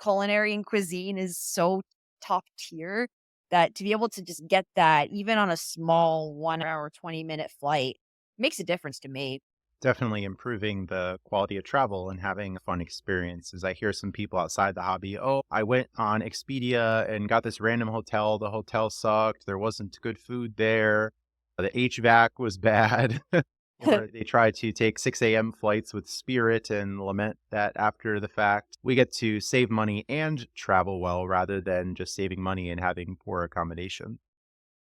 culinary and cuisine is so top tier that to be able to just get that even on a small 1 hour, 20-minute flight makes a difference to me. Definitely improving the quality of travel and having a fun experiences. I hear some people outside the hobby, oh, I went on Expedia and got this random hotel. The hotel sucked. There wasn't good food there. The HVAC was bad. Or they try to take 6 a.m. flights with Spirit and lament that after the fact. We get to save money and travel well rather than just saving money and having poor accommodation.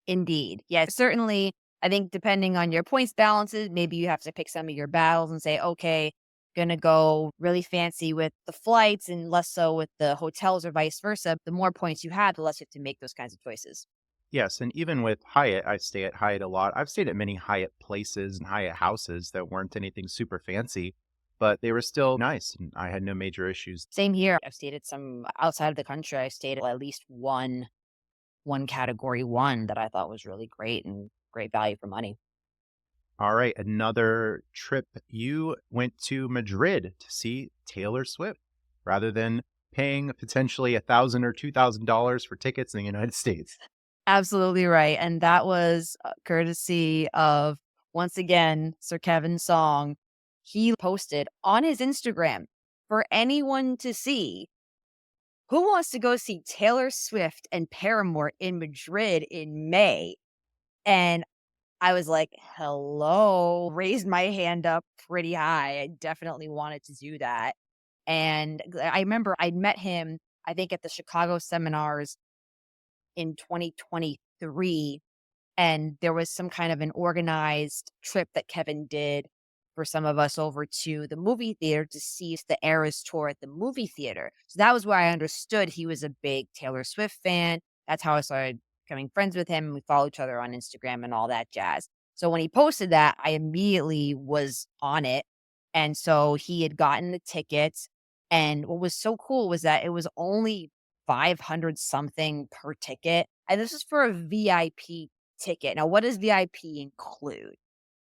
Indeed. Yeah, certainly. I think depending on your points balances, maybe you have to pick some of your battles and say, okay, gonna go really fancy with the flights and less so with the hotels or vice versa. The more points you have, the less you have to make those kinds of choices. Yes, and even with Hyatt, I stay at Hyatt a lot. I've stayed at many Hyatt places and Hyatt houses that weren't anything super fancy, but they were still nice and I had no major issues. Same here. I've stayed at some outside of the country. I stayed at least one category one that I thought was really great and great value for money. All right, another trip. You went to Madrid to see Taylor Swift rather than paying potentially 1,000 or $2,000 for tickets in the United States. Absolutely right, and that was, courtesy of, once again, Sir Kevin Song. He posted on his Instagram for anyone to see, "Who wants to go see Taylor Swift and Paramore in Madrid in May?" And I was like, "Hello," raised my hand up pretty high. I definitely wanted to do that, and I remember I met him, I think, at the Chicago seminars in 2023, and there was some kind of an organized trip that Kevin did for some of us over to the movie theater to see the Eras tour at the movie theater. So that was where I understood he was a big Taylor Swift fan. That's how I started becoming friends with him. We follow each other on Instagram and all that jazz. So when he posted that, I immediately was on it. And so he had gotten the tickets. And what was so cool was that it was only 500 something per ticket. And this is for a VIP ticket. Now, what does VIP include?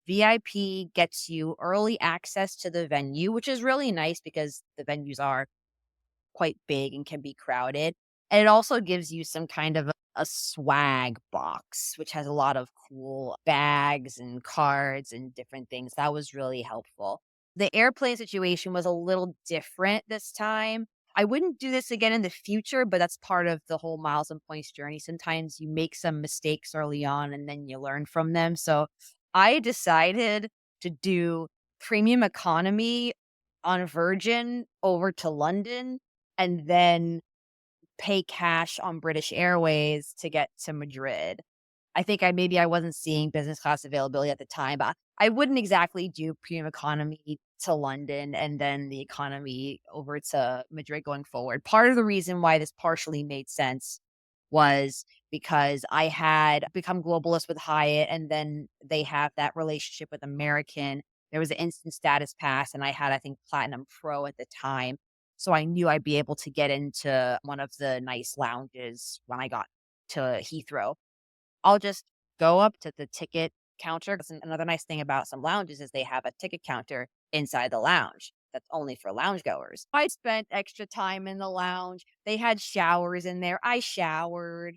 VIP gets you early access to the venue, which is really nice because the venues are quite big and can be crowded. And it also gives you some kind of a swag box, which has a lot of cool bags and cards and different things. That was really helpful. The airplane situation was a little different this time. I wouldn't do this again in the future, but that's part of the whole miles and points journey. Sometimes you make some mistakes early on and then you learn from them. So I decided to do premium economy on Virgin over to London and then pay cash on British Airways to get to Madrid. I think I wasn't seeing business class availability at the time, but I wouldn't exactly do premium economy to London and then the economy over to Madrid going forward. Part of the reason why this partially made sense was because I had become globalist with Hyatt and then they have that relationship with American. There was an instant status pass and I had, I think, Platinum Pro at the time. So I knew I'd be able to get into one of the nice lounges when I got to Heathrow. I'll just go up to the ticket counter 'cause another nice thing about some lounges is they have a ticket counter inside the lounge that's only for lounge goers. I spent extra time in the lounge. They had showers in there. I showered.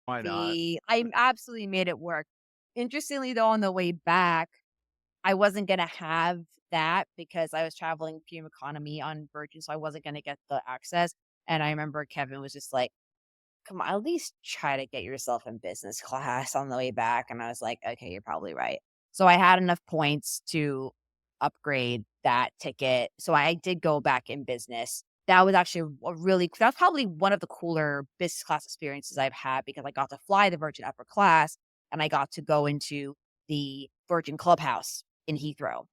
Why not? I absolutely made it work. Interestingly, though, on the way back, I wasn't gonna have that because I was traveling premium economy on Virgin, so I wasn't gonna get the access. And I remember Kevin was just like, "Come on, at least try to get yourself in business class on the way back." And I was like, "Okay, you're probably right." So I had enough points to upgrade that ticket. So I did go back in business. That was actually a really that's probably one of the cooler business class experiences I've had because I got to fly the Virgin upper class and I got to go into the Virgin Clubhouse in Heathrow.